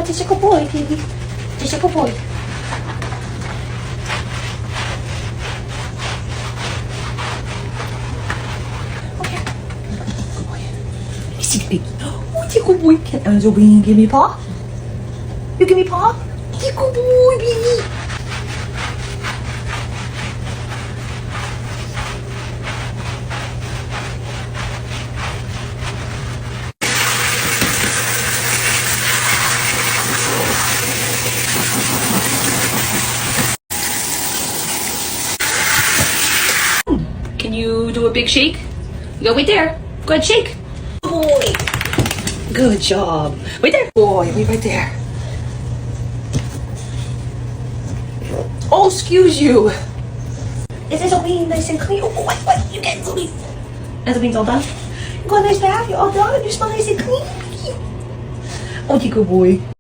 just a good boy, baby. Just a good boy. Okay. Good boy. Is he big? Oh, you good boy. Can Enzo Bean give me paw? You give me paw? You good boy, baby. Can you do a big shake? You go right there. Go ahead, shake. Good boy. Good job. Right there. Boy, wait right there. Oh, excuse you. Is this a bean nice and clean? Oh, what? You get Zoe. Is the beans all done? You got a nice bath? You're all done? You smell nice and clean? Oh, you good boy.